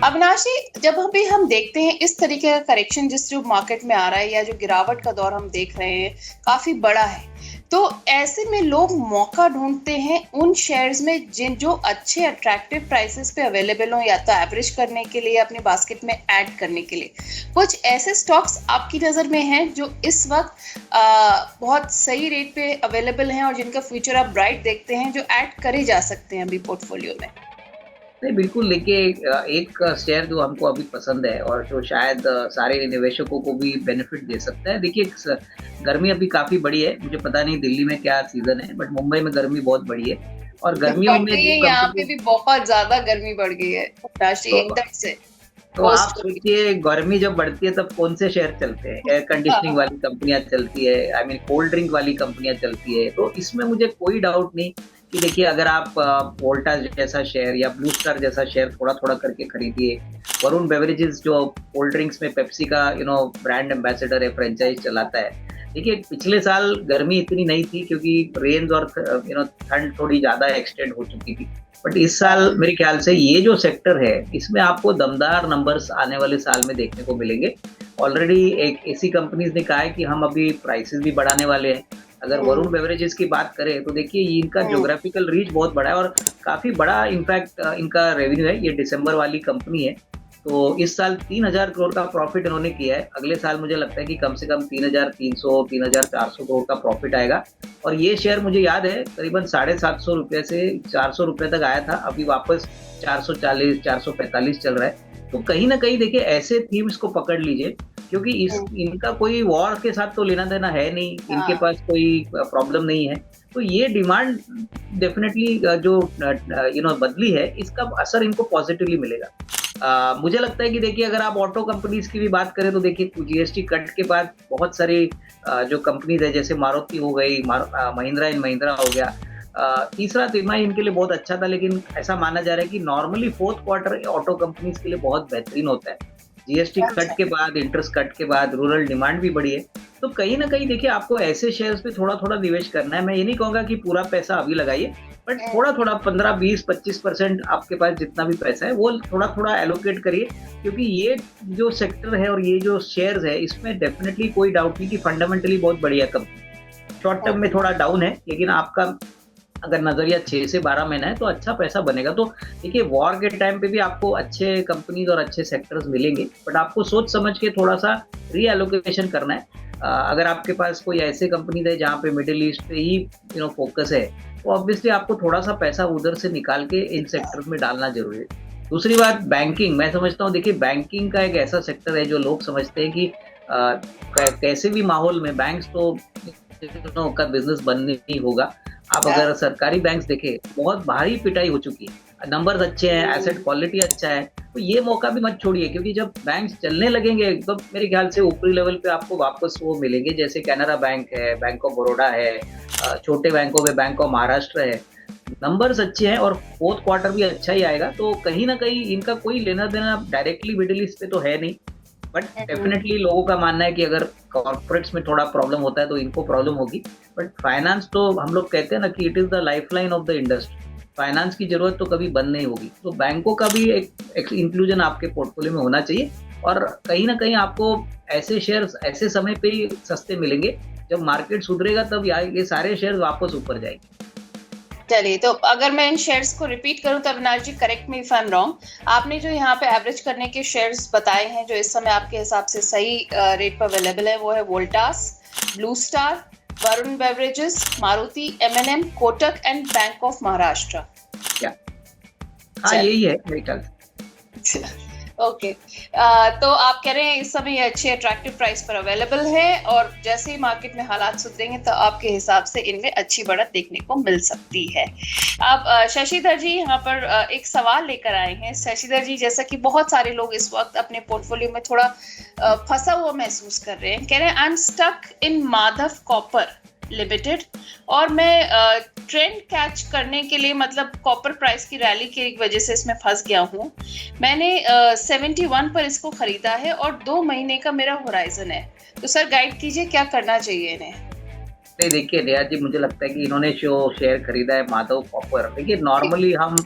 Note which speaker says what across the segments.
Speaker 1: अविनाशी, जब अभी हम देखते हैं इस तरीके का करेक्शन जिस जो मार्केट में आ रहा है या जो गिरावट का दौर हम देख रहे हैं काफी बड़ा है, तो ऐसे में लोग मौका ढूंढते हैं उन शेयर्स में जिन जो अच्छे अट्रैक्टिव प्राइसेस पे अवेलेबल हो, या तो एवरेज करने के लिए अपने बास्केट में ऐड करने के लिए। कुछ ऐसे स्टॉक्स आपकी नजर में हैं जो इस वक्त बहुत सही रेट पे अवेलेबल हैं और जिनका फ्यूचर आप ब्राइट देखते हैं, जो ऐड करे जा सकते हैं अभी पोर्टफोलियो में?
Speaker 2: नहीं, बिल्कुल। देखिए, एक शेयर जो हमको अभी पसंद है और जो शायद सारे निवेशकों को भी बेनिफिट दे सकता है। देखिए, गर्मी अभी काफी बड़ी है। मुझे पता नहीं दिल्ली में क्या सीजन है, बट मुंबई में गर्मी बहुत बड़ी है। और गर्मियों
Speaker 1: बढ़
Speaker 2: में
Speaker 1: गई
Speaker 2: जो
Speaker 1: है, यहाँ पे
Speaker 2: कंपनी
Speaker 1: भी बहुत ज्यादा गर्मी बढ़ गई है राशि,
Speaker 2: तो
Speaker 1: एकदम से
Speaker 2: तो आप
Speaker 1: पोस्ट हो गई।
Speaker 2: सोचिए, गर्मी जब बढ़ती है तब कौन से शेयर चलते हैं? एयर कंडीशनिंग
Speaker 1: हाँ,
Speaker 2: वाली कंपनियां चलती है, आई मीन कोल्ड ड्रिंक वाली कंपनियां चलती है। तो इसमें मुझे कोई डाउट नहीं कि देखिए, अगर आप वोल्टास जैसा शेयर या ब्लू स्टार जैसा शेयर थोड़ा थोड़ा करके खरीदिए। वरुण बेवरेजेस जो कोल्ड ड्रिंक्स में पेप्सी का ब्रांड एम्बेसडर है, फ्रेंचाइज चलाता है। देखिए, पिछले साल गर्मी इतनी नहीं थी क्योंकि रेन्स और ठंड थोड़ी ज्यादा एक्सटेंड हो चुकी थी। बट इस साल मेरे ख्याल से ये जो सेक्टर है, इसमें आपको दमदार नंबर्स आने वाले साल में देखने को मिलेंगे। ऑलरेडी एक एसी कंपनीज ने कहा है कि हम अभी प्राइसेस भी बढ़ाने वाले हैं। अगर
Speaker 1: हम्म,
Speaker 2: वरुण बेवरेजेस की बात करें तो देखिए, ये इनका
Speaker 1: हम्म,
Speaker 2: ज्योग्राफिकल रीच बहुत बड़ा है और काफी बड़ा इनफैक्ट इनका रेवेन्यू है। ये दिसंबर वाली कंपनी है। तो इस साल 3,000 करोड़ का प्रॉफिट इन्होंने किया है। अगले साल मुझे लगता है कि कम से कम 3,300 3,400 करोड़ का प्रॉफिट आएगा। और ये शेयर मुझे याद है करीबन 750 रुपए से 400 रुपए तक आया था। अभी वापस 440 445 चल रहा है। तो कहीं ना कहीं देखिए, ऐसे थीम्स को पकड़ लीजिए, क्योंकि
Speaker 1: हम्म,
Speaker 2: इनका कोई वॉर के साथ तो लेना देना है नहीं, इनके
Speaker 1: हाँ,
Speaker 2: पास कोई प्रॉब्लम नहीं है। तो ये डिमांड डेफिनेटली जो बदली है, इसका असर इनको पॉजिटिवली मिलेगा। मुझे लगता है कि देखिए, अगर आप ऑटो कंपनीज की भी बात करें तो देखिए, जीएसटी कट के बाद बहुत सारी जो कंपनीज है, जैसे मारुति हो गई, महिंद्रा एंड महिंद्रा हो गया। तीसरा तिमाही इनके लिए बहुत अच्छा था, लेकिन ऐसा माना जा रहा है कि normally fourth quarter auto companies के लिए बहुत बेहतरीन होता है। जीएसटी कट
Speaker 1: अच्छा,
Speaker 2: के बाद, इंटरेस्ट कट के बाद रूरल डिमांड भी बढ़ी है। तो कहीं ना कहीं देखिए, आपको ऐसे शेयर्स पे थोड़ा थोड़ा निवेश करना है। मैं ये नहीं कहूंगा कि पूरा पैसा अभी लगाइए, बट
Speaker 1: हम्म,
Speaker 2: थोड़ा थोड़ा 15 20 25% आपके पास जितना भी पैसा है वो थोड़ा थोड़ा एलोकेट करिए। क्योंकि ये जो सेक्टर है और ये जो शेयर्स है, इसमें डेफिनेटली कोई डाउट नहीं कि फंडामेंटली बहुत बढ़िया कंपनी। शॉर्ट टर्म में
Speaker 1: हम्म,
Speaker 2: थोड़ा डाउन है, लेकिन आपका अगर नजरिया 6 से 12 महीना है तो अच्छा पैसा बनेगा। तो देखिए, वॉर के टाइम पे भी आपको अच्छे कंपनीज और अच्छे सेक्टर्स मिलेंगे, बट आपको सोच समझ के थोड़ा सा रीएलोकेशन करना है। अगर आपके पास कोई ऐसे कंपनीज है जहाँ पे मिडिल ईस्ट पे ही फोकस है, तो ऑब्वियसली आपको थोड़ा सा पैसा उधर से निकाल के इन सेक्टर्स में डालना जरूरी है। दूसरी बात, बैंकिंग। मैं समझता हूँ, देखिए, बैंकिंग का एक ऐसा सेक्टर है जो लोग समझते हैं कि कैसे भी माहौल में बैंक्स तो का बिजनेस बंद नहीं होगा। आप अगर
Speaker 1: हाँ,
Speaker 2: सरकारी बैंक्स देखें, बहुत भारी पिटाई हो चुकी है। नंबर्स अच्छे हैं,
Speaker 1: हम्म,
Speaker 2: एसेट क्वालिटी अच्छा है। तो ये मौका भी मत छोड़िए, क्योंकि जब बैंक्स चलने लगेंगे तो मेरे ख्याल से ऊपरी लेवल पे आपको वापस वो मिलेंगे, जैसे कैनरा बैंक है, बैंक ऑफ बड़ौदा है, छोटे बैंकों में बैंक ऑफ महाराष्ट्र है। नंबर्स अच्छे हैं और फोर्थ क्वार्टर भी अच्छा ही आएगा। तो कहीं ना कहीं इनका कोई लेना देना डायरेक्टली मिडिल ईस्ट पे तो है नहीं। बट
Speaker 1: हम्म,
Speaker 2: डेफिनेटली लोगों का मानना है कि अगर कॉर्पोरेट्स में थोड़ा प्रॉब्लम होता है तो इनको प्रॉब्लम होगी। बट फाइनेंस तो हम लोग कहते हैं ना कि it is the lifeline of the industry. Finance की जरूरत तो कभी बंद नहीं होगी। तो बैंकों का भी एक इंक्लूजन आपके पोर्टफोलियो में होना चाहिए। और कहीं ना कहीं आपको ऐसे शेयर्स ऐसे समय पे ही सस्ते मिलेंगे, जब मार्केट सुधरेगा तब ये सारे शेयर्स वापस ऊपर जाएंगे।
Speaker 1: चलिए, तो अगर मैं इन शेयर्स को रिपीट करूं तो Avinash ji, correct me if I am wrong, आपने जो यहाँ पे एवरेज करने के शेयर्स बताए हैं जो इस समय आपके हिसाब से सही रेट पर अवेलेबल है, वो है Voltas, Blue Star, Varun Beverages, Maruti, MNM, Kotak and Bank of Maharashtra.
Speaker 2: क्या? हाँ,
Speaker 1: चलिए,
Speaker 2: यही है मेरे ख्याल से।
Speaker 1: ओके। तो आप कह रहे हैं इस समय ये अच्छे अट्रैक्टिव प्राइस पर अवेलेबल है और जैसे ही मार्केट में हालात सुधरेंगे तो आपके हिसाब से इनमें अच्छी बढ़त देखने को मिल सकती है। अब शशिधर जी यहाँ पर एक सवाल लेकर आए हैं। शशिधर जी, जैसा कि बहुत सारे लोग इस वक्त अपने पोर्टफोलियो में थोड़ा फंसा हुआ महसूस कर रहे हैं, कह रहे हैं I am stuck in Madhav Copper Limited और मैं ट्रेंड कैच करने के लिए, मतलब कॉपर प्राइस की रैली की वजह से इसमें फंस गया हूँ। मैंने 71 पर इसको खरीदा है और 2 महीने का मेरा होराइजन है। तो सर गाइड कीजिए क्या करना चाहिए इन्हें।
Speaker 2: नहीं, देखिए नेहा जी, मुझे लगता है कि इन्होंने जो शेयर खरीदा है माधव कॉपर, देखिए नॉर्मली हम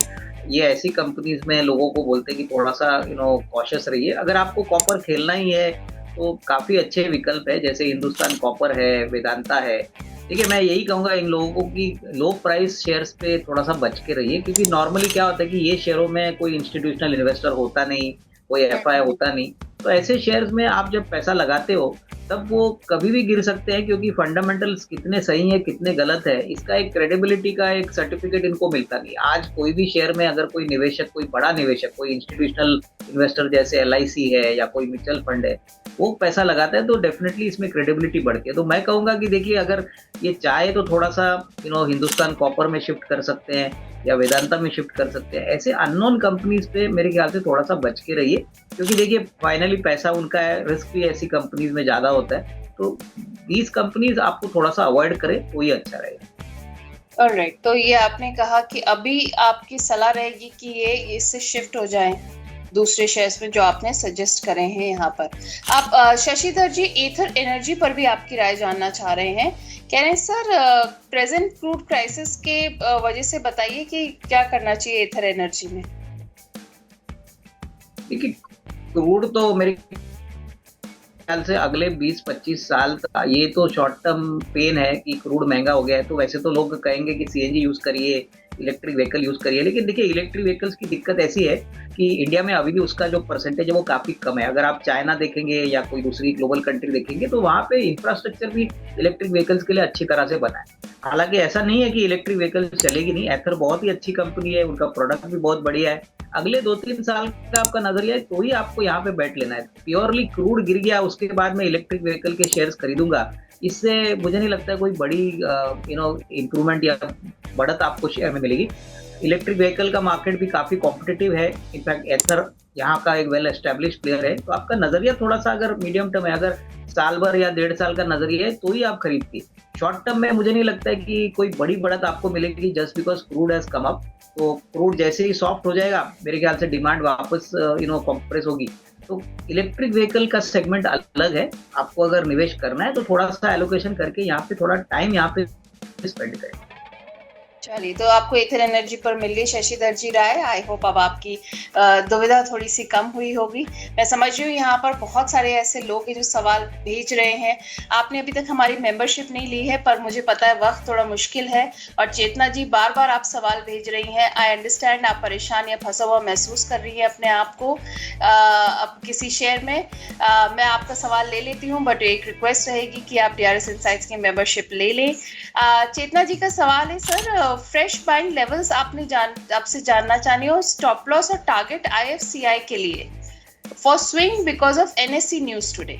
Speaker 2: ये ऐसी कंपनीज में लोगों को बोलते हैं कि थोड़ा सा कॉशियस रहिए। अगर आपको कॉपर खेलना ही है तो काफी अच्छे विकल्प है, जैसे हिंदुस्तान कॉपर है, वेदांता है। ठीक है, मैं यही कहूंगा इन लोगों को कि लो प्राइस शेयर्स पे थोड़ा सा बच के रहिए, क्योंकि नॉर्मली क्या होता है कि ये शेयरों में कोई इंस्टीट्यूशनल इन्वेस्टर होता नहीं, कोई एफआई होता नहीं। तो ऐसे शेयर्स में आप जब पैसा लगाते हो तब वो कभी भी गिर सकते हैं, क्योंकि फंडामेंटल्स कितने सही है कितने गलत है इसका एक क्रेडिबिलिटी का एक सर्टिफिकेट इनको मिलता नहीं। आज कोई भी शेयर में अगर कोई निवेशक, कोई बड़ा निवेशक, कोई इंस्टीट्यूशनल इन्वेस्टर जैसे एलआईसी है या कोई म्यूचुअल फंड है, वो पैसा लगाता है तो डेफिनेटली इसमें क्रेडिबिलिटी बढ़ती है। तो मैं कहूंगा कि देखिए, अगर ये चाहे तो थोड़ा सा हिंदुस्तान कॉपर में शिफ्ट कर सकते हैं या वेदांता में शिफ्ट कर सकते हैं। ऐसे अननोन कंपनीज पे मेरे ख्याल से थोड़ा सा बच के रहिए, क्योंकि देखिए फाइनली पैसा उनका है, रिस्क भी ऐसी कंपनीज में ज्यादा होता है। तो 20 कंपनीज आपको थोड़ा सा अवॉइड करें तो ही अच्छा रहेगा।
Speaker 1: ऑलराइट, तो ये आपने कहा कि अभी आपकी सलाह रहेगी कि ये इससे शिफ्ट हो जाएं दूसरे शेयर्स में जो आपने सजेस्ट करे हैं यहाँ पर। आप शशिधर जी, एथर एनर्जी पर भी आपकी राय जानना चाह रहे हैं। कह रहे हैं सर, प्रेजेंट क्रूड क्राइसिस के वजह से बताइए कि क्या करना चाहिए एथर एनर्जी में।
Speaker 2: देखिए, क्रूड तो मेरे ख्याल से अगले 20-25 साल तक ये तो शॉर्ट टर्म पेन है कि क्रूड महंगा हो गया है। तो वैसे तो लोग कहेंगे कि सीएनजी यूज करिए, इलेक्ट्रिक व्हीकल यूज करिए, लेकिन देखिए इलेक्ट्रिक व्हीकल्स की दिक्कत ऐसी है कि इंडिया में अभी भी उसका जो परसेंटेज है वो काफी कम है। अगर आप चाइना देखेंगे या कोई दूसरी ग्लोबल कंट्री देखेंगे तो वहाँ पे इंफ्रास्ट्रक्चर भी इलेक्ट्रिक व्हीकल्स के लिए अच्छी तरह से बना है। हालांकि ऐसा नहीं है कि इलेक्ट्रिक व्हीकल चलेगी नहीं, एथर बहुत ही अच्छी कंपनी है, उनका प्रोडक्ट भी बहुत बढ़िया है। अगले 2-3 साल का आपका नजरिया है तो ही आपको यहाँ पे बैठ लेना है। प्योरली क्रूड गिर गया उसके बाद मैं इलेक्ट्रिक व्हीकल के शेयर्स खरीदूंगा, इससे मुझे नहीं लगता है कोई बड़ी इंप्रूवमेंट या बढ़त आपको शेयर में मिलेगी। इलेक्ट्रिक व्हीकल का मार्केट भी काफी कॉम्पिटिटिव है। इनफैक्ट एथर यहाँ का एक वेल एस्टेब्लिश प्लेयर है। तो आपका नजरिया थोड़ा सा अगर मीडियम टर्म है, अगर साल भर या 1.5 साल का नजरिया है तो ही आप खरीदती। शॉर्ट टर्म में मुझे नहीं लगता है कि कोई बड़ी बढ़त आपको मिलेगी just because crude has come up. तो क्रूड जैसे ही सॉफ्ट हो जाएगा मेरे ख्याल से डिमांड वापस कॉम्प्रेस होगी। तो इलेक्ट्रिक व्हीकल का सेगमेंट अलग है। आपको अगर निवेश करना है तो थोड़ा सा एलोकेशन करके यहाँ पे थोड़ा टाइम यहाँ पे स्पेंड करें।
Speaker 1: चलिए, तो आपको एथर एनर्जी पर मिल गई शशिधर जी राय। आई होप अब आपकी दुविधा थोड़ी सी कम हुई होगी। मैं समझ रही हूँ यहाँ पर बहुत सारे ऐसे लोग हैं जो सवाल भेज रहे हैं। आपने अभी तक हमारी मेंबरशिप नहीं ली है, पर मुझे पता है वक्त थोड़ा मुश्किल है। और चेतना जी, बार बार आप सवाल भेज रही हैं। आई अंडरस्टैंड आप परेशान या फंसा हुआ महसूस कर रही है अपने आप को अब किसी शेयर में। मैं आपका सवाल ले लेती हूँ, बट एक रिक्वेस्ट रहेगी कि आप डीआरएस इनसाइट्स की मेंबरशिप ले लें। चेतना जी का सवाल है, सर फ्रेश बाइंग लेवल्स आपसे जानना चाहनी हो स्टॉप लॉस और टारगेट आईएफसीआई के लिए for swing because of NSC news today.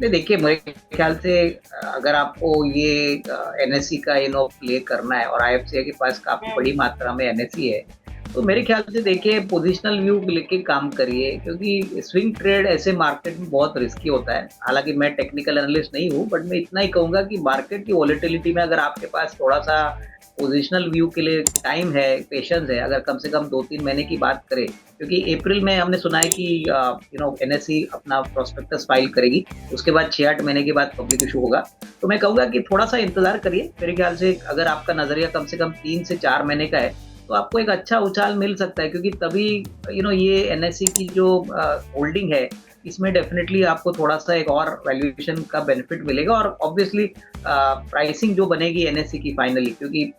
Speaker 2: देखिए, मेरे ख्याल से अगर आपको ये एनएससी का प्ले करना है और आईएफसीआई के पास काफी बड़ी मात्रा में एनएससी है, तो मेरे ख्याल से देखिए पोजिशनल व्यू लेके काम करिए, क्योंकि स्विंग ट्रेड ऐसे मार्केट में बहुत रिस्की होता है। हालांकि मैं टेक्निकल एनालिस्ट नहीं हूँ, बट मैं इतना ही कहूंगा कि मार्केट की वॉलेटिलिटी में अगर आपके पास थोड़ा सा पोजिशनल व्यू के लिए टाइम है, पेशेंस है, अगर कम से कम 2-3 महीने की बात करें, क्योंकि अप्रैल में हमने सुना है कि एनएससी अपना प्रोस्पेक्टस फाइल करेगी, उसके बाद 6-8 महीने के बाद पब्लिक इशू होगा। तो मैं कहूँगा कि थोड़ा सा इंतजार करिए। मेरे ख्याल से अगर आपका नजरिया कम से कम 3 से 4 महीने का है तो आपको एक अच्छा उछाल मिल सकता है, क्योंकि तभी ये एनएससी की जो होल्डिंग है इसमें डेफिनेटली आपको थोड़ा सा एक और वैल्यूएशन का बेनिफिट मिलेगा। और ऑब्वियसली प्राइसिंग जो बनेगी एनएससी की फाइनली, क्योंकि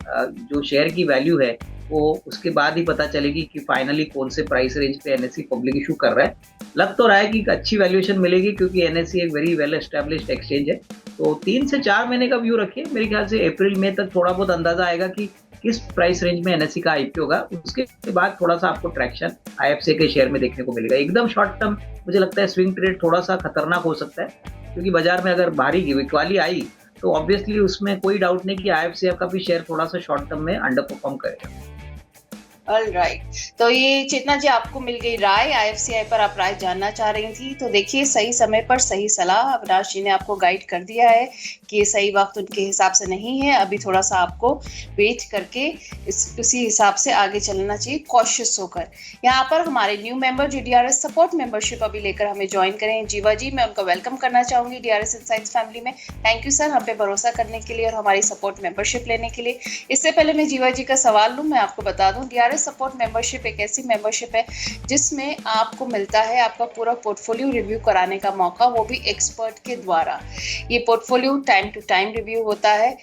Speaker 2: जो शेयर की वैल्यू है वो उसके बाद ही पता चलेगी कि फाइनली कौन से प्राइस रेंज पे एनएससी पब्लिक इशू कर रहा है। लग तो रहा है कि अच्छी वैल्यूएशन मिलेगी, क्योंकि एनएससी एक वेरी वेल एस्टेब्लिश्ड एक्सचेंज है। तो 3 से 4 महीने का व्यू रखिए। मेरे ख्याल से अप्रैल में तक थोड़ा बहुत अंदाजा आएगा कि किस प्राइस रेंज में एनएससी का आईपीओ होगा। उसके बाद थोड़ा सा आपको ट्रैक्शन आईएफसीआई के शेयर में देखने को मिलेगा। एकदम शॉर्ट टर्म मुझे लगता है स्विंग ट्रेड थोड़ा सा खतरनाक हो सकता है, क्योंकि बाजार में अगर भारी बिकवाली आई तो ऑब्वियसली उसमें कोई डाउट नहीं कि आईएफसीआई का भी शेयर थोड़ा सा शॉर्ट टर्म में अंडर परफॉर्म करेगा।
Speaker 1: All right. तो ये चेतना जी, आपको मिल गई राय, आईएफसीआई पर आप राय जानना चाह रही थी। तो देखिए, सही समय पर सही सलाह, अविनाश जी ने आपको गाइड कर दिया है कि ये सही वक्त उनके हिसाब से नहीं है। अभी थोड़ा सा आपको वेट करके उसी हिसाब से आगे चलना चाहिए, कॉशियस होकर। यहाँ पर हमारे न्यू मेंबर जो डीआरएस सपोर्ट मेंबरशिप अभी लेकर हमें ज्वाइन करें, जीवा जी, मैं उनका वेलकम करना चाहूंगी डीआरएस इनसाइट्स फैमिली में। थैंक यू सर, हम पे भरोसा करने के लिए और हमारी सपोर्ट मेंबरशिप लेने के लिए। इससे पहले मैं जीवा जी का सवाल लूं, मैं आपको बता दूं, डीआरएस सपोर्ट मेंबरशिप एक ऐसी मेंबरशिप है जिसमें आपको मिलता है आपका पूरा पोर्टफोलियो रिव्यू कराने का मौका, वो भी एक्सपर्ट के द्वारा। ये portfolio time to time review होता है।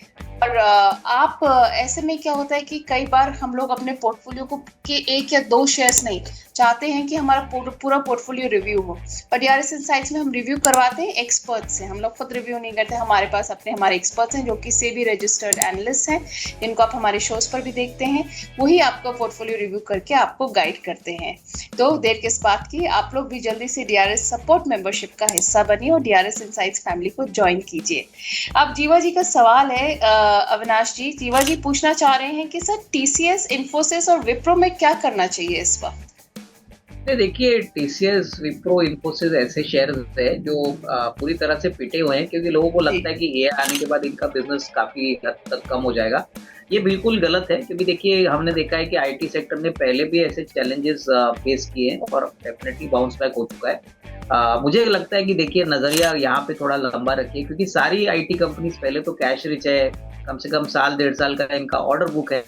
Speaker 1: और आप ऐसे में क्या होता है कि कई बार हम लोग अपने पोर्टफोलियो को के एक या दो शेयर्स नहीं चाहते हैं कि हमारा पूरा पोर्टफोलियो रिव्यू हो। और डीआरएस इनसाइट्स में हम रिव्यू करवाते हैं एक्सपर्ट से, हम लोग खुद रिव्यू नहीं करते। हमारे पास हमारे एक्सपर्ट्स हैं जो कि सेबी रजिस्टर्ड एनालिस्ट हैं, जिनको आप हमारे शोज पर भी देखते हैं। वही आपका पोर्टफोलियो रिव्यू करके आपको गाइड करते हैं। तो देर किस बात की, आप लोग भी जल्दी से डीआरएस सपोर्ट मेंबरशिप का हिस्सा बनिए और डीआरएस इनसाइट्स फैमिली को ज्वाइन कीजिए। अब जीवा जी का सवाल है, अविनाश जी, जीवा जी पूछना चाह रहे हैं कि सर टीसीएस, इन्फोसिस और विप्रो में क्या करना चाहिए इस वक्त?
Speaker 2: देखिए, टीसीएस, विप्रो, इन्फोसिस ऐसे शेयर्स है जो पूरी तरह से पिटे हुए हैं, क्योंकि लोगों को लगता है कि एआई आने के बाद इनका बिजनेस काफी हद तक कम हो जाएगा। ये बिल्कुल गलत है, क्योंकि देखिए हमने देखा है कि आईटी सेक्टर ने पहले भी ऐसे चैलेंजेस फेस किए हैं और डेफिनेटली बाउंस बैक हो चुका है। मुझे लगता है कि देखिए नजरिया यहाँ पे थोड़ा लंबा रखिए, क्योंकि सारी आईटी कंपनीज पहले तो कैश रिच है, कम से कम साल 1.5 साल का इनका ऑर्डर बुक है,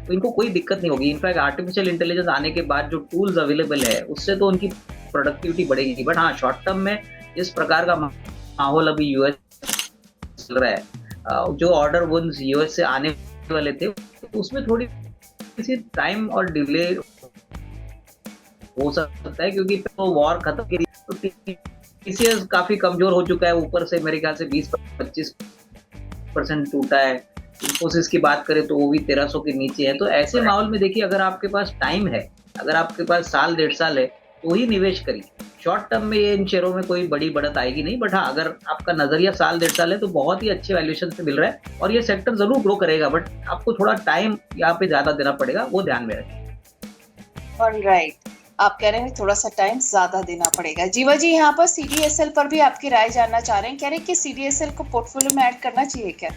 Speaker 2: तो इनको कोई दिक्कत नहीं होगी। इनफैक्ट आर्टिफिशियल इंटेलिजेंस आने के बाद जो टूल्स अवेलेबल है उससे तो उनकी प्रोडक्टिविटी बढ़ेगी। बट हाँ, शॉर्ट टर्म में इस प्रकार का माहौल अभी यूएस चल रहा है, जो ऑर्डर वंस यूएस से आने वाले थे उसमें थोड़ी सी टाइम और डिले हो सकता है, क्योंकि तो वॉर खत्म की तो टीसीएस काफी कमजोर हो चुका है, ऊपर से मेरे ख्याल से 20-25% टूटा है। इन्फोसिस की बात करें तो वो भी 1300 के नीचे है। तो ऐसे माहौल में देखिए, अगर आपके पास टाइम है, अगर आपके पास साल 1.5 साल है, तो ही निवेश करिए। शॉर्ट टर्म में ये इन शेयरों में कोई बड़ी बढ़त आएगी नहीं। बट हाँ, अगर आपका नजरिया साल 1.5 साल है तो बहुत ही अच्छे वैल्यूएशन से मिल रहा है और ये सेक्टर जरूर ग्रो करेगा। बट आपको थोड़ा टाइम यहाँ पे ज्यादा देना पड़ेगा, वो ध्यान में रखें।
Speaker 1: ऑलराइट, आप कह रहे हैं थोड़ा सा टाइम ज्यादा देना पड़ेगा। जीवा जी यहाँ पर सीडीएसएल पर भी आपकी राय जानना चाह रहे हैं, कह रहे हैं कि सीडीएसएल को पोर्टफोलियो में ऐड करना चाहिए क्या?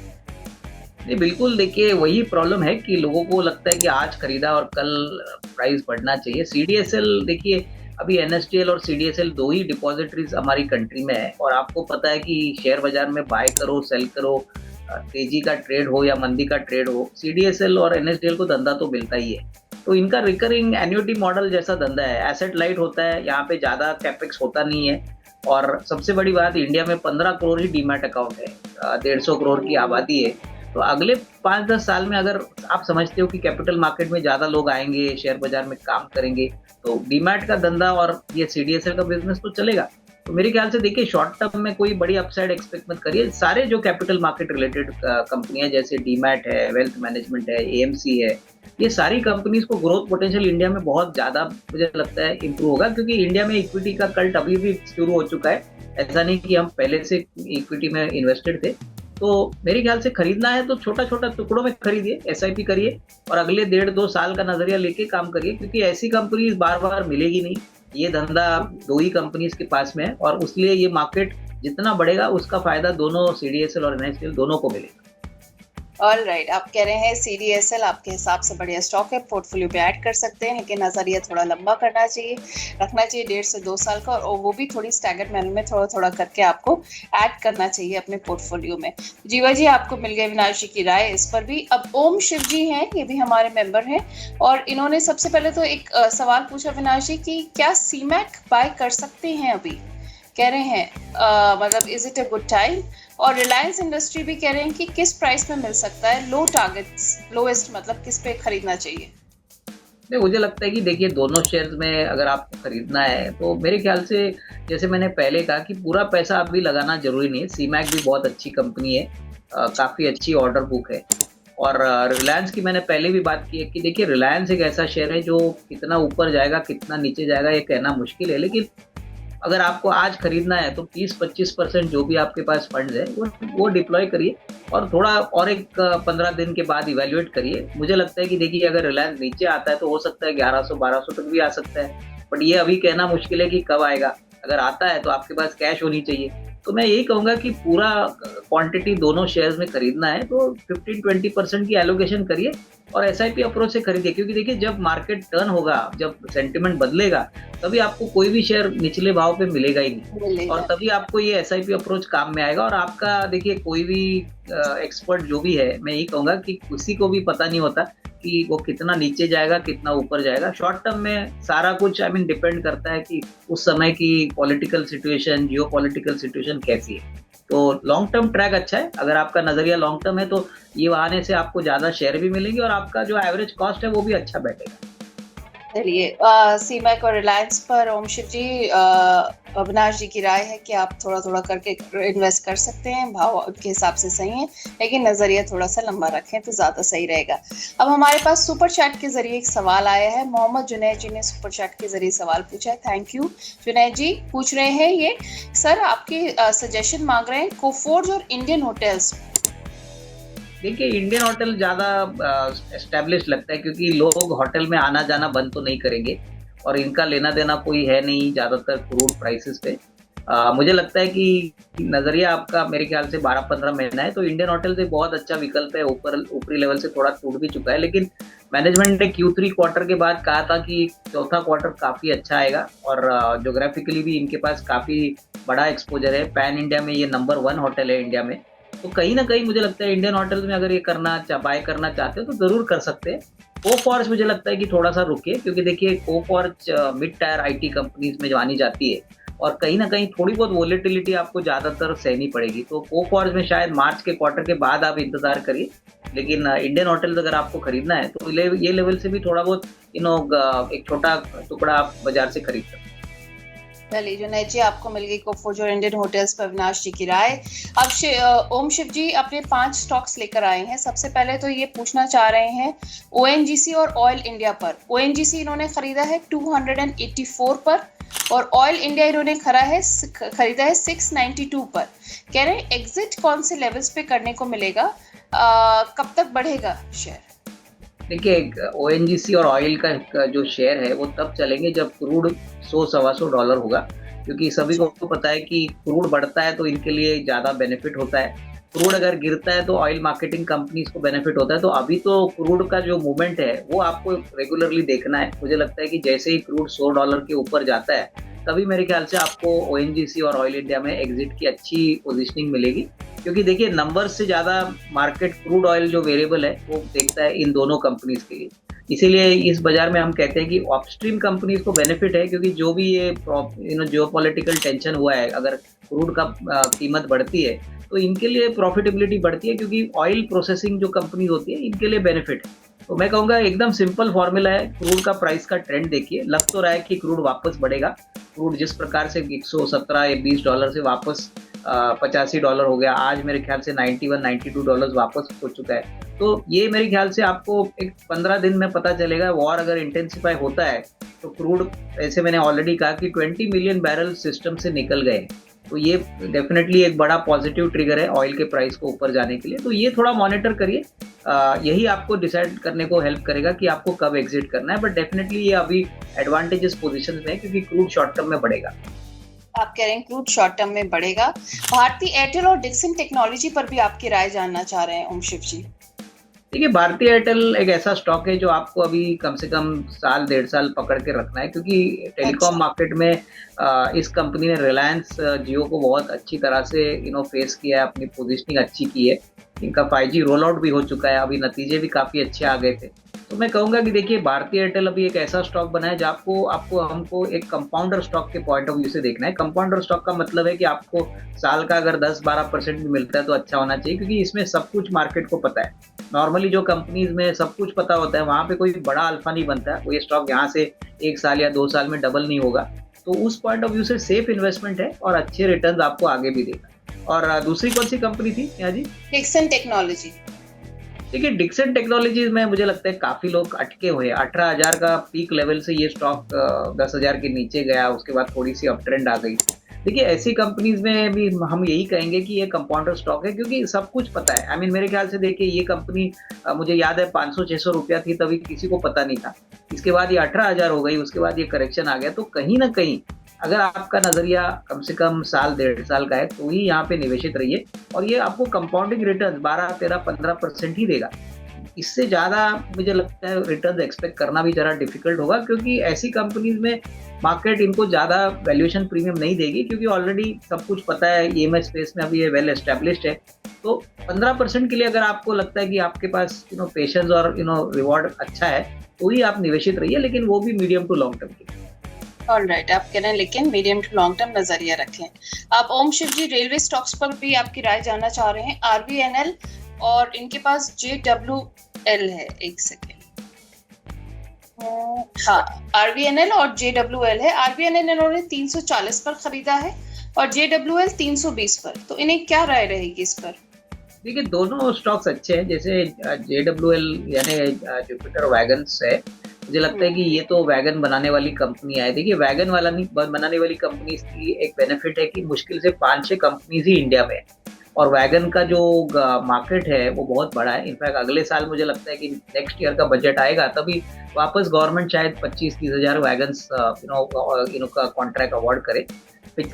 Speaker 2: नहीं, बिल्कुल। देखिए, वही प्रॉब्लम है कि लोगों को लगता है कि आज खरीदा और कल प्राइस बढ़ना चाहिए। सीडीएसएल देखिए, अभी एनएसडीएल और सीडीएसएल दो ही डिपॉजिटरीज हमारी कंट्री में है और आपको पता है कि शेयर बाजार में बाय करो सेल करो, तेजी का ट्रेड हो या मंदी का ट्रेड हो, सीडीएसएल और एनएसडीएल को धंधा तो मिलता ही है। तो इनका रिकरिंग एन्युटी मॉडल जैसा धंधा है, एसेट लाइट होता है, यहाँ पे ज्यादा कैपेक्स होता नहीं है। और सबसे बड़ी बात, इंडिया में 15 करोड़ ही डीमैट अकाउंट है, 150 करोड़ की आबादी है। तो अगले 5-10 साल में अगर आप समझते हो कि कैपिटल मार्केट में ज्यादा लोग आएंगे, शेयर बाजार में काम करेंगे, तो डीमैट का धंधा और ये सीडीएसएल का बिजनेस तो चलेगा। तो मेरे ख्याल से देखिए, शॉर्ट टर्म में कोई बड़ी अपसाइड एक्सपेक्ट मत करिए। सारे जो कैपिटल मार्केट रिलेटेड कंपनियां जैसे डीमैट है, वेल्थ मैनेजमेंट है, एएमसी है, ये सारी कंपनीज को ग्रोथ पोटेंशियल इंडिया में बहुत ज्यादा मुझे लगता है इंप्रूव होगा, क्योंकि इंडिया में इक्विटी का कल्ट अभी भी शुरू हो चुका है। ऐसा नहीं कि हम पहले से इक्विटी में इन्वेस्टेड थे। तो मेरे ख्याल से खरीदना है तो छोटा छोटा टुकड़ों में खरीदिए, एसआईपी करिए और अगले 1.5-2 साल का नजरिया लेके काम करिए, क्योंकि ऐसी कंपनीज बार बार मिलेगी नहीं। ये धंधा 2 ही कंपनीज के पास में है और इसलिए ये मार्केट जितना बढ़ेगा उसका फायदा दोनों सीडीएसएल और एनएसडीएल दोनों को मिलेगा।
Speaker 1: ऑल राइट, आप कह रहे हैं सीडीएसएल आपके हिसाब से बढ़िया स्टॉक है, पोर्टफोलियो पे ऐड कर सकते हैं, लेकिन नजरिया थोड़ा लंबा करना चाहिए, रखना चाहिए 1.5 से 2 साल का, और वो भी थोड़ी स्टैगर्ड मैनर में थोड़ा थोड़ा करके आपको ऐड करना चाहिए अपने पोर्टफोलियो में। जीवा जी, आपको मिल गई अविनाश जी की राय इस पर भी। अब ओम शिव जी हैं, ये भी हमारे मेंबर हैं और इन्होंने सबसे पहले तो एक सवाल पूछा अविनाश जी की क्या सीमैक बाय कर सकते हैं अभी? कह रहे हैं मतलब is it a good time? और रिलायंस इंडस्ट्री भी कह रहे हैं कि किस प्राइस में मिल सकता है, लो टारगेट्स, लोएस्ट मतलब किस पे खरीदना चाहिए?
Speaker 2: नहीं, मुझे लगता है कि देखिए दोनों शेयर्स में अगर आपको खरीदना है तो मेरे ख्याल से जैसे मैंने पहले कहा कि पूरा पैसा अभी लगाना जरूरी नहीं है। सीमैक भी बहुत अच्छी कंपनी है, काफ़ी अच्छी ऑर्डर बुक है। और रिलायंस की मैंने पहले भी बात की है कि देखिए रिलायंस एक ऐसा शेयर है जो कितना ऊपर जाएगा कितना नीचे जाएगा ये कहना मुश्किल है, लेकिन अगर आपको आज खरीदना है तो 30-25% जो भी आपके पास फंड्स है वो डिप्लॉय करिए, और थोड़ा और एक 15 दिन के बाद इवेल्युएट करिए। मुझे लगता है कि देखिए अगर रिलायंस नीचे आता है तो हो सकता है 1100-1200 तक भी आ सकता है, बट ये अभी कहना मुश्किल है कि कब आएगा। अगर आता है तो आपके पास कैश होनी चाहिए। तो मैं यही कहूंगा कि पूरा क्वांटिटी दोनों शेयर्स में खरीदना है तो 15-20% की एलोकेशन करिए और एसआईपी अप्रोच से खरीदिए, क्योंकि देखिए जब मार्केट टर्न होगा, जब सेंटिमेंट बदलेगा, तभी आपको कोई भी शेयर निचले भाव पे मिलेगा ही नहीं, और तभी आपको ये एसआईपी अप्रोच काम में आएगा। और आपका देखिए कोई भी एक्सपर्ट जो भी है, मैं यही कहूंगा कि किसी को भी पता नहीं होता कि वो कितना नीचे जाएगा कितना ऊपर जाएगा। शॉर्ट टर्म में सारा कुछ डिपेंड करता है कि उस समय की पॉलिटिकल सिचुएशन, जियो पॉलिटिकल सिचुएशन कैसी है। तो लॉन्ग टर्म ट्रैक अच्छा है, अगर आपका नजरिया लॉन्ग टर्म है तो ये आने से आपको ज्यादा शेयर भी मिलेंगे और आपका जो एवरेज कॉस्ट है वो भी अच्छा बैठेगा।
Speaker 1: चलिए, सीमैक और रिलायंस पर ओमशिव जी, अविनाश जी की राय है कि आप थोड़ा थोड़ा करके इन्वेस्ट कर सकते हैं, भाव उनके हिसाब से सही है, लेकिन नजरिया थोड़ा सा लंबा रखें तो ज्यादा सही रहेगा। अब हमारे पास सुपर चैट के जरिए एक सवाल आया है। मोहम्मद जुनैद जी ने सुपर चैट के जरिए सवाल पूछा है। थैंक यू जुनैद जी। पूछ रहे हैं ये, सर आपके सजेशन मांग रहे हैं कोफोर्ज और इंडियन होटल्स।
Speaker 2: देखिए इंडियन होटल ज़्यादा एस्टेब्लिश लगता है, क्योंकि लोग होटल में आना जाना बंद तो नहीं करेंगे और इनका लेना देना कोई है नहीं ज़्यादातर क्रूड प्राइसेस पे। मुझे लगता है कि नज़रिया आपका मेरे ख्याल से 12-15 महीना है, तो इंडियन होटल से बहुत अच्छा विकल्प है। ऊपरी लेवल से थोड़ा टूट भी चुका है, लेकिन मैनेजमेंट ने Q3 क्वार्टर के बाद कहा था कि चौथा क्वार्टर काफ़ी अच्छा आएगा, और जोग्राफिकली भी इनके पास काफ़ी बड़ा एक्सपोजर है। पैन इंडिया में ये नंबर 1 होटल है इंडिया में। तो कहीं ना कहीं मुझे लगता है इंडियन होटल्स में अगर ये बाय करना चाहते हो तो जरूर कर सकते हैं। कोफॉर्ज मुझे लगता है कि थोड़ा सा रुके, क्योंकि देखिए Coforge mid tyre IT companies में मानी जाती है और कहीं ना कहीं थोड़ी बहुत वोलेटिलिटी आपको ज्यादातर सहनी पड़ेगी। तो कोफॉर्ज में शायद मार्च के क्वार्टर के बाद आप इंतजार करिए, लेकिन इंडियन होटल्स अगर आपको खरीदना है तो ये लेवल से भी थोड़ा बहुत एक छोटा टुकड़ा आप बाजार से खरीद सकते हैं।
Speaker 1: चलिए जुनैद जी, आपको मिल गई कोफोर्ज और इंडियन होटल्स पर अविनाश जी की राय। अब ओम शिव जी अपने 5 स्टॉक्स लेकर आए हैं। सबसे पहले तो ये पूछना चाह रहे हैं ONGC और ऑयल इंडिया पर। ONGC इन्होंने खरीदा है 284 पर और ऑयल इंडिया इन्होंने खरीदा है 692 पर। कह रहे हैं एग्जिट कौन से लेवल्स पे करने को मिलेगा, कब तक बढ़ेगा शेयर?
Speaker 2: देखिए ONGC और ऑयल का जो शेयर है वो तब चलेंगे जब क्रूड $100-125 होगा, क्योंकि सभी को पता है कि क्रूड बढ़ता है तो इनके लिए ज़्यादा बेनिफिट होता है, क्रूड अगर गिरता है तो ऑयल मार्केटिंग कंपनीज को बेनिफिट होता है। तो अभी तो क्रूड का जो मूवमेंट है वो आपको रेगुलरली देखना है। मुझे लगता है कि जैसे ही क्रूड $100 के ऊपर जाता है तभी मेरे ख्याल से आपको ONGC और ऑयल इंडिया में एग्जिट की अच्छी पोजीशनिंग मिलेगी, क्योंकि देखिए नंबर्स से ज़्यादा मार्केट क्रूड ऑयल जो वेरिएबल है वो देखता है इन दोनों कंपनीज के लिए। इसीलिए इस बाजार में हम कहते हैं कि अपस्ट्रीम कंपनीज को बेनिफिट है, क्योंकि जो भी ये जियोपॉलिटिकल टेंशन हुआ है, अगर क्रूड का कीमत बढ़ती है तो इनके लिए प्रॉफिटेबिलिटी बढ़ती है, क्योंकि ऑयल प्रोसेसिंग जो कंपनी होती है इनके लिए बेनिफिट है। तो मैं कहूँगा एकदम सिंपल फॉर्मूला है, क्रूड का प्राइस का ट्रेंड देखिए, लग तो रहा है कि क्रूड वापस बढ़ेगा। क्रूड जिस प्रकार से 117 या $20 से वापस $85 हो गया, आज मेरे ख्याल से $91-92 वापस हो चुका है। तो ये मेरे ख्याल से आपको एक 15 दिन में पता चलेगा। वॉर अगर इंटेंसिफाई होता है तो क्रूड, ऐसे मैंने ऑलरेडी कहा कि 20 मिलियन बैरल सिस्टम से निकल गए, तो ये डेफिनेटली एक बड़ा पॉजिटिव ट्रिगर है ऑयल के प्राइस को ऊपर जाने के लिए। तो ये थोड़ा मॉनिटर करिए, यही आपको डिसाइड करने को हेल्प करेगा कि आपको कब एग्जिट करना है। बट डेफिनेटली ये अभी एडवांटेजेस पोजीशन में है, क्योंकि क्रूड शॉर्ट टर्म में बढ़ेगा।
Speaker 1: आप कह रहे हैं क्रूड शॉर्ट टर्म में बढ़ेगा। भारती एयरटेल और डिक्सन टेक्नोलॉजी पर भी आपकी राय जानना चाह रहे हैं ओम शिव जी।
Speaker 2: देखिए भारती एयरटेल एक ऐसा स्टॉक है जो आपको अभी कम से कम 1.5 साल पकड़ के रखना है, क्योंकि टेलीकॉम मार्केट में इस कंपनी ने रिलायंस जियो को बहुत अच्छी तरह से फेस किया है, अपनी पोजीशनिंग अच्छी की है। इनका 5G रोल आउट भी हो चुका है, अभी नतीजे भी काफ़ी अच्छे आ गए थे। तो मैं कहूँगा कि देखिए भारती एयरटेल अभी एक ऐसा स्टॉक बना है जो हमको एक कंपाउंडर स्टॉक के पॉइंट ऑफ व्यू से देखना है। कंपाउंडर स्टॉक का मतलब है कि आपको साल का अगर 10-12% भी मिलता है तो अच्छा होना चाहिए, क्योंकि इसमें सब कुछ मार्केट को पता है। नॉर्मली जो कंपनीज में सब कुछ पता होता है वहाँ पे कोई बड़ा अल्फा नहीं बनता है, वो ये स्टॉक यहाँ से 1 साल या 2 साल में डबल नहीं होगा। तो उस पॉइंट ऑफ व्यू से सेफ इन्वेस्टमेंट है और अच्छे रिटर्न आपको आगे भी देगा। और दूसरी कौन सी कंपनी थी यहाँ जी?
Speaker 1: Dixon technology.
Speaker 2: देखिए डिक्सन टेक्नोलॉजीज में मुझे लगता है काफी लोग अटके हुए हैं। 18,000 का पीक लेवल से ये स्टॉक 10,000 के नीचे गया, उसके बाद थोड़ी सी अप ट्रेंड आ गई। देखिए ऐसी कंपनीज में भी हम यही कहेंगे कि ये कंपाउंडर स्टॉक है, क्योंकि सब कुछ पता है। आई मीन मेरे ख्याल से देखिए ये कंपनी मुझे याद है 500-600 रुपया थी, तभी किसी को पता नहीं था। इसके बाद ये 18,000 हो गई, उसके बाद ये करेक्शन आ गया। तो कहीं ना कहीं अगर आपका नजरिया कम से कम साल 1.5 साल का है तो ही यहाँ पे निवेशित रहिए, और ये आपको कंपाउंडिंग रिटर्न 12, 13, 15% ही देगा। इससे ज्यादा मुझे लगता है रिटर्न एक्सपेक्ट करना भी जरा डिफिकल्ट होगा, क्योंकि ऐसी कंपनीज में मार्केट इनको ज्यादा वैल्यूएशन प्रीमियम नहीं देगी, क्योंकि ऑलरेडी सब कुछ पता है, ईएमएस स्पेस में अभी ये वेल एस्टेब्लिश्ड है। तो 15% के लिए अगर आपको लगता है कि आपके पास पेशेंस और रिवॉर्ड अच्छा है, तो ही आप निवेशित रहिए, लेकिन वो भी मीडियम टू लॉन्ग टर्म के।
Speaker 1: ऑलराइट, आप कह रहे हैं लेकिन मीडियम टू लॉन्ग टर्म नजरिया रखें। आप ओम शिव जी रेलवे स्टॉक्स पर भी आपकी राय जानना चाह रहे हैं, आरबीएनएल, और इनके पास JWL है। एक सेकेंड, हाँ, आरबीएनएल और JWL है। आरबीएनएल इन्होंने 340 पर खरीदा है और JWL 320 पर। तो इन्हें क्या राय रहेगी इस पर?
Speaker 2: देखिए दोनों स्टॉक्स अच्छे हैं। जैसे JWL यानी जुपिटर वैगन्स है, मुझे लगता है कि ये तो वैगन बनाने वाली कंपनी है। देखिए वैगन वाला नहीं बनाने वाली कंपनी की एक बेनिफिट है कि मुश्किल से 5-6 कंपनीज ही इंडिया में है, और वैगन का जो मार्केट है वो बहुत बड़ा है। इनफैक्ट अगले साल मुझे लगता है कि नेक्स्ट ईयर का बजट आएगा, तभी वापस गवर्नमेंट शायद 25-30 हजार वैगन्स का कॉन्ट्रैक्ट अवार्ड करे।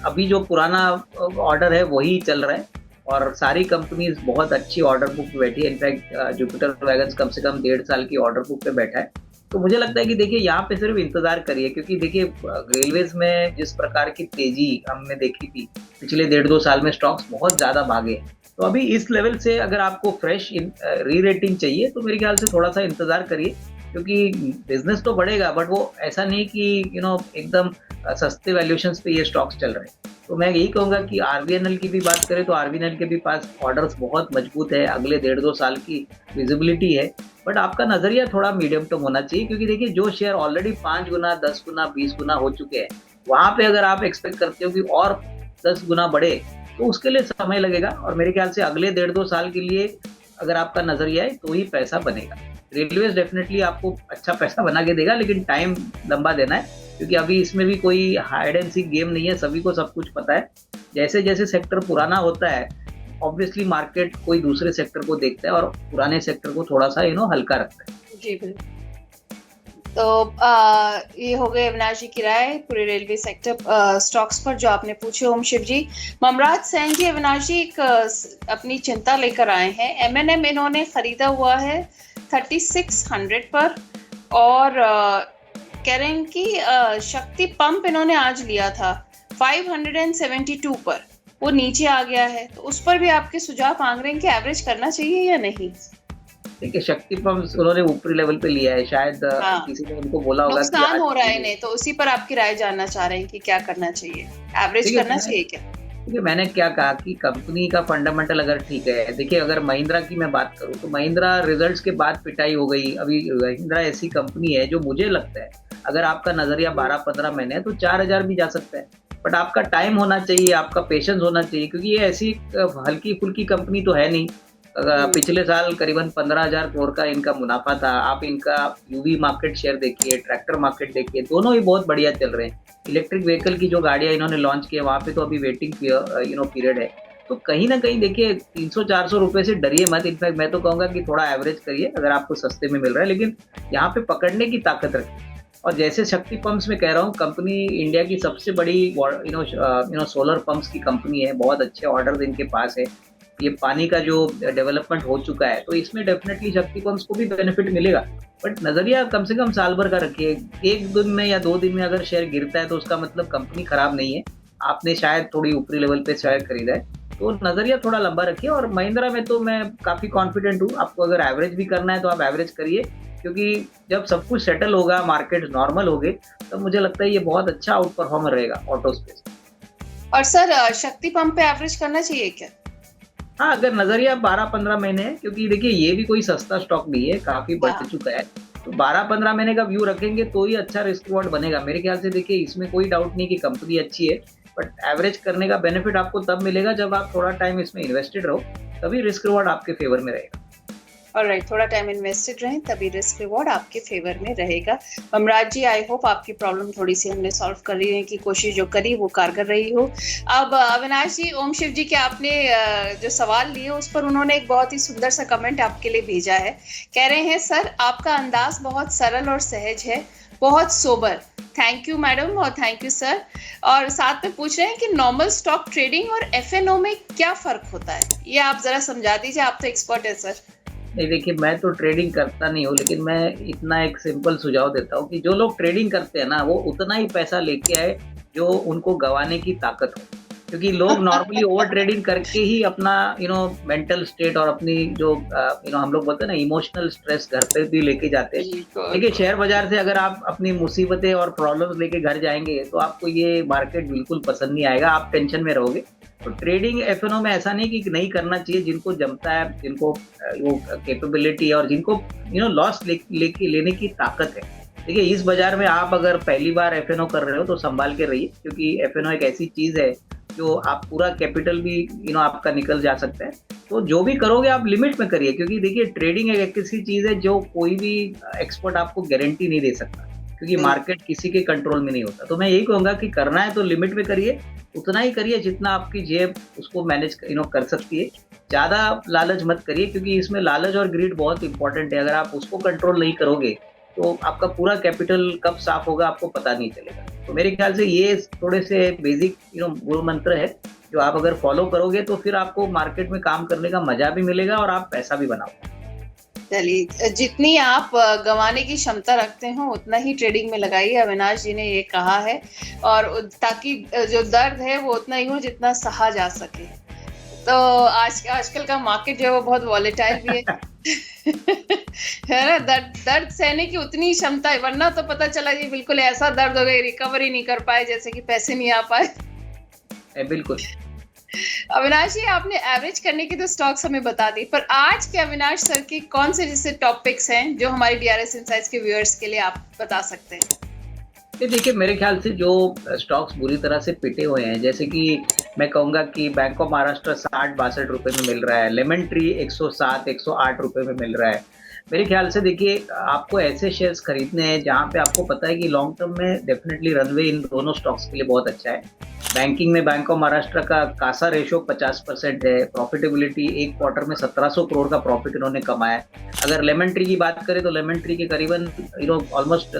Speaker 2: अभी जो पुराना ऑर्डर है वही चल रहा है, और सारी कंपनीज बहुत अच्छी ऑर्डर बुक पे बैठी है। इनफैक्ट जुपिटर वैगन्स कम से कम 1.5 साल की ऑर्डर बुक पे बैठा है। तो मुझे लगता है कि देखिए यहाँ पे सिर्फ इंतजार करिए, क्योंकि देखिए रेलवेज में जिस प्रकार की तेजी हमने देखी थी पिछले 1.5-2 साल में, स्टॉक्स बहुत ज्यादा भागे। तो अभी इस लेवल से अगर आपको फ्रेश री रेटिंग चाहिए तो मेरे ख्याल से थोड़ा सा इंतजार करिए, क्योंकि बिजनेस तो बढ़ेगा, बट वो ऐसा नहीं कि एकदम सस्ते वैल्यूएशन पे ये स्टॉक्स चल रहे हैं। तो मैं यही कहूंगा कि आरबीएनएल की भी बात करें तो आरबीएनएल के भी पास ऑर्डर्स बहुत मजबूत है, अगले 1.5-2 साल की विजिबिलिटी है। बट आपका नजरिया थोड़ा मीडियम टर्म होना चाहिए, क्योंकि देखिए जो शेयर ऑलरेडी 5 गुना, 10 गुना, 20 गुना हो चुके हैं, वहां पे अगर आप एक्सपेक्ट करते हो कि और 10 गुना बढ़े तो उसके लिए समय लगेगा। और मेरे ख्याल से अगले 1.5-2 साल के लिए अगर आपका नजरिया है तो ही पैसा बनेगा। रेलवेज डेफिनेटली आपको अच्छा पैसा बना के देगा, लेकिन टाइम लंबा देना है, क्योंकि अभी इसमें भी कोई हाइड एंड सीक गेम नहीं है, सभी को सब कुछ पता है। जैसे जैसे सेक्टर पुराना होता है, ऑब्वियसली मार्केट कोई दूसरे सेक्टर को देखता है और पुराने सेक्टर को थोड़ा सा हल्का रखता है।
Speaker 1: जी बिल्कुल। तो ये हो गए अविनाश जी की राय पूरे रेलवे सेक्टर स्टॉक्स पर जो आपने पूछे ओम शिव जी। ममराज सैन जी, अविनाश जी एक अपनी चिंता लेकर आए हैं। एमएनएम इन्होंने खरीदा हुआ है 3600 पर, और कह रहे हैं कि शक्ति पंप इन्होंने आज लिया था 572 पर, वो नीचे आ गया है। तो उस पर भी आपके सुझाव मांग रहे हैं कि एवरेज करना चाहिए या नहीं?
Speaker 2: देखिए शक्ति पंप उन्होंने ऊपरी लेवल पे लिया है, शायद किसी ने उनको बोला होगा
Speaker 1: नुकसान हो रहा है इन्हें, तो उसी पर आपकी राय जानना चाह रहे हैं कि क्या करना चाहिए, एवरेज करना चाहिए क्या?
Speaker 2: देखिए मैंने क्या कहा कि कंपनी का फंडामेंटल अगर ठीक है। देखिए अगर महिंद्रा की मैं बात करूं तो महिंद्रा रिजल्ट्स के बाद पिटाई हो गई। अभी महिंद्रा ऐसी कंपनी है जो मुझे लगता है अगर आपका नजरिया 12-15 महीने है तो 4000 भी जा सकता है, बट आपका टाइम होना चाहिए, आपका पेशेंस होना चाहिए, क्योंकि ये ऐसी हल्की फुल्की कंपनी तो है नहीं। पिछले साल करीबन 15,000 करोड़ का इनका मुनाफा था। आप इनका यूवी मार्केट शेयर देखिए, ट्रैक्टर मार्केट देखिए, दोनों ही बहुत बढ़िया चल रहे हैं। इलेक्ट्रिक व्हीकल की जो गाड़ियां इन्होंने लॉन्च की है वहाँ पे तो अभी वेटिंग पीरियड है। तो कहीं ना कहीं देखिए 300-400 रुपए से डरिए मत। इनफैक्ट मैं तो कहूंगा कि थोड़ा एवरेज करिए अगर आपको सस्ते में मिल रहा है, लेकिन यहाँ पे पकड़ने की ताकत रखिए। और जैसे शक्ति पंप्स में कह रहा हूँ, कंपनी इंडिया की सबसे बड़ी सोलर पंप्स की कंपनी है, बहुत अच्छे ऑर्डर इनके पास है। ये पानी का जो डेवलपमेंट हो चुका है तो इसमें डेफिनेटली शक्ति पंप्स को भी बेनिफिट मिलेगा, बट नजरिया कम से कम साल भर का रखिए। एक दिन में या 2 दिन में अगर शेयर गिरता है तो उसका मतलब कंपनी खराब नहीं है, आपने शायद थोड़ी ऊपरी लेवल पे शेयर खरीदा है। तो नजरिया थोड़ा लंबा रखिए। और महिंद्रा में तो मैं काफी कॉन्फिडेंट हूँ। आपको अगर एवरेज भी करना है तो आप एवरेज करिए, क्योंकि जब सब कुछ सेटल होगा, मार्केट नॉर्मल हो गए, तब मुझे लगता है ये बहुत अच्छा आउट परफॉर्मर रहेगा ऑटो स्पेस।
Speaker 1: और सर शक्ति पंप पे एवरेज करना चाहिए क्या?
Speaker 2: हाँ, अगर नजरिया 12-15 महीने है, क्योंकि देखिए ये भी कोई सस्ता स्टॉक नहीं है, काफी बढ़ चुका है, तो 12-15 महीने का व्यू रखेंगे तो ही अच्छा रिस्क रिवॉर्ड बनेगा मेरे ख्याल से। देखिए इसमें कोई डाउट नहीं कि कंपनी अच्छी है, बट एवरेज करने का बेनिफिट आपको तब मिलेगा जब आप थोड़ा टाइम इसमें इन्वेस्टेड रहो, तभी रिस्क रिवॉर्ड आपके फेवर में रहेगा।
Speaker 1: ऑलराइट, थोड़ा टाइम इन्वेस्टेड रहें, तभी रिस्क रिवॉर्ड आपके फेवर में रहेगा। अमराज जी, आई होप आपकी प्रॉब्लम थोड़ी सी हमने सॉल्व करने की कोशिश जो करी वो कारगर रही हो। अब अविनाश जी, ओम शिव जी के आपने जो सवाल लिए उस पर उन्होंने एक बहुत ही सुंदर सा कमेंट आपके लिए भेजा है। कह रहे हैं, सर आपका अंदाज बहुत सरल और सहज है, बहुत सोबर। थैंक यू मैडम और थैंक यू सर। और साथ में पूछ रहे हैं कि नॉर्मल स्टॉक ट्रेडिंग और एफएनओ में क्या फर्क होता है, ये आप जरा समझा दीजिए, आप तो एक्सपर्ट है सर।
Speaker 2: नहीं देखिए, मैं तो ट्रेडिंग करता नहीं हूँ, लेकिन मैं इतना एक सिंपल सुझाव देता हूँ कि जो लोग ट्रेडिंग करते हैं ना, वो उतना ही पैसा लेके आए जो उनको गंवाने की ताकत हो। क्योंकि लोग नॉर्मली ओवर ट्रेडिंग करके ही अपना मेंटल स्टेट और अपनी जो हम लोग बोलते हैं ना इमोशनल स्ट्रेस घर पे भी लेके जाते हैं। देखिए, शेयर बाजार से अगर आप अपनी मुसीबतें और प्रॉब्लम्स लेके घर जाएंगे तो आपको ये मार्केट बिल्कुल पसंद नहीं आएगा, आप टेंशन में रहोगे। तो ट्रेडिंग एफएनओ में ऐसा नहीं कि नहीं करना चाहिए, जिनको जमता है, जिनको वो कैपेबिलिटी और जिनको लॉस लेने की ताकत है। देखिए, इस बाजार में आप अगर पहली बार एफएनओ कर रहे हो तो संभाल के रहिए, क्योंकि एफएनओ एक ऐसी चीज है जो आप पूरा कैपिटल भी आपका निकल जा सकता है। तो जो भी करोगे आप लिमिट में करिए, क्योंकि देखिए ट्रेडिंग एक ऐसी चीज है जो कोई भी एक्सपर्ट आपको गारंटी नहीं दे सकता, क्योंकि मार्केट किसी के कंट्रोल में नहीं होता। तो मैं यही कहूंगा कि करना है तो लिमिट में करिए, उतना ही करिए जितना आपकी जेब उसको मैनेज कर सकती है। ज्यादा लालच मत करिए, क्योंकि इसमें लालच और ग्रीड बहुत इंपॉर्टेंट है। अगर आप उसको कंट्रोल नहीं करोगे तो आपका पूरा कैपिटल कब साफ होगा आपको पता नहीं चलेगा। तो मेरे ख्याल से ये थोड़े से बेसिक गुरु मंत्र है, जो आप अगर फॉलो करोगे तो फिर आपको मार्केट में काम करने का मजा भी मिलेगा और आप पैसा भी बनाओगे।
Speaker 1: चलिए, जितनी आप गंवाने की क्षमता रखते हो उतना ही ट्रेडिंग में लगाइए, अविनाश जी ने ये कहा है, और ताकि जो दर्द है वो उतना ही हो जितना सहा जा सके। तो आजकल का मार्केट जो है वो बहुत वॉलेटाइल भी है है ना, दर्द सहने की उतनी क्षमता है, वरना तो पता चला ये बिल्कुल ऐसा दर्द हो गया, रिकवरी नहीं कर पाए, जैसे कि पैसे नहीं आ पाए।
Speaker 2: बिल्कुल।
Speaker 1: अविनाश जी, आपने एवरेज करने की तो स्टॉक्स हमें बता दी, पर आज के अविनाश सर की कौन से जैसे टॉपिक्स हैं जो हमारे डीआरएस इनसाइट्स के व्यूअर्स के लिए आप बता सकते हैं?
Speaker 2: देखिए, मेरे ख्याल से जो स्टॉक्स बुरी तरह से पिटे हुए हैं, जैसे कि मैं कहूँगा कि बैंक ऑफ महाराष्ट्र 60-62 रुपए में मिल रहा है, लेमन ट्री 107-108 रुपए में मिल रहा है। मेरे ख्याल से देखिए, आपको ऐसे शेयर्स खरीदने हैं जहाँ पे आपको पता है कि लॉन्ग टर्म में डेफिनेटली रनवे इन दोनों स्टॉक्स के लिए बहुत अच्छा है। बैंकिंग में बैंक ऑफ महाराष्ट्र का कासा रेशो 50% है, प्रॉफिटेबिलिटी एक क्वार्टर में 1700 करोड़ का प्रॉफिट इन्होंने कमाया। अगर लेमन ट्री की बात करें तो लेमन ट्री के करीबन ऑलमोस्ट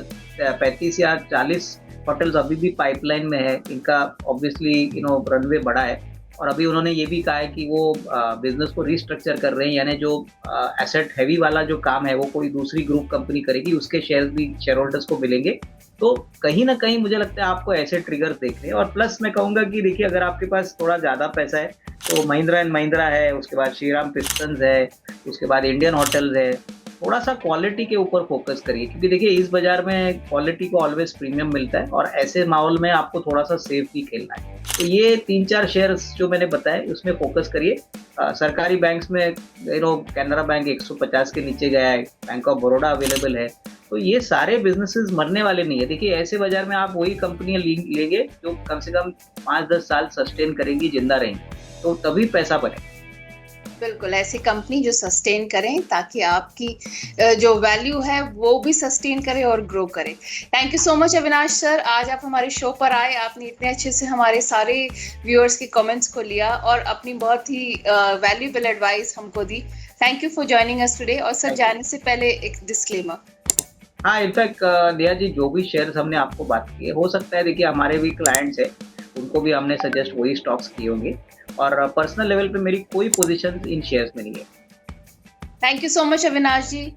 Speaker 2: 35 या 40 होटल्स अभी भी पाइपलाइन में है। इनका ऑब्वियसली रनवे बड़ा है, और अभी उन्होंने ये भी कहा है कि वो बिजनेस को रिस्ट्रक्चर कर रहे हैं, यानी जो एसेट हैवी वाला जो काम है वो कोई दूसरी ग्रुप कंपनी करेगी, उसके शेयर्स भी शेयर होल्डर्स को मिलेंगे। तो कहीं ना कहीं मुझे लगता है आपको ऐसे ट्रिगर देखने, और प्लस मैं कहूँगा कि देखिए, अगर आपके पास थोड़ा ज़्यादा पैसा है तो महिंद्रा एंड महिंद्रा है, उसके बाद श्रीराम पिस्टन्स है, उसके बाद इंडियन होटल्स है। थोड़ा सा क्वालिटी के ऊपर फोकस करिए, क्योंकि देखिए इस बाजार में क्वालिटी को ऑलवेज प्रीमियम मिलता है, और ऐसे माहौल में आपको थोड़ा सा सेफ भी खेलना है। तो ये 3-4 शेयर्स जो मैंने बताए उसमें फोकस करिए। सरकारी बैंक्स में कैनरा बैंक 150 के नीचे गया है, बैंक ऑफ बड़ौदा अवेलेबल है। तो ये सारे बिजनेसेस मरने वाले नहीं है। देखिए, ऐसे बाजार में आप वही कंपनियां लेंगे जो कम से कम 5-10 साल सस्टेन करेंगी, जिंदा रहेंगी, तो तभी पैसा बने।
Speaker 1: बिल्कुल, ऐसी कंपनी जो सस्टेन करें, ताकि आपकी जो वैल्यू है वो भी सस्टेन करे और ग्रो करे। Thank you so much Avinash sir, आज आप हमारे शो पर आए, आपने इतने अच्छे से हमारे सारे व्यूअर्स के कमेंट्स को लिया और अपनी बहुत ही वैल्यूएबल एडवाइस हमको दी। Thank you for joining us today. और सर, जाने से पहले एक डिस्क्लेमर।
Speaker 2: हाँ, इनफैक्ट दिया जी, जो भी शेयर्स हमने आपको बात की है, हो सकता है देखिए हमारे भी क्लाइंट्स है, उनको भी हमने सजेस्ट वही स्टॉक्स किए होंगे, और पर्सनल लेवल पे मेरी कोई पोजीशन इन शेयर्स में नहीं है।
Speaker 1: Thank you so much Avinash ji.